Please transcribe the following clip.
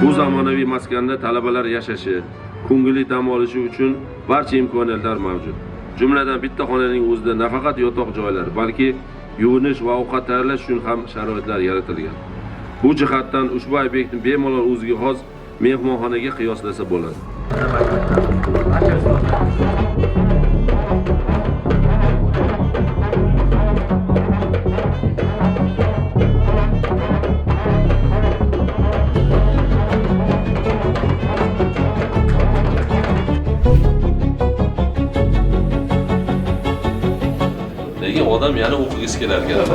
Bu zamonaviy maskanda talabalar yashashi, ko'ngilli dam olishi uchun barcha imkoniyatlar mavjud. Jumladan bitta xonaning o'zida nafaqat yotoq joylar, balki yuvinish va ovqat tayyorlash uchun ham sharoitlar yaratilgan. Bu jihatdan ushbu obyektni bemalol o'ziga xos mehmonxonaga qiyoslasa bo'ladi. Nega odam yana o'qigisi kelar ekan?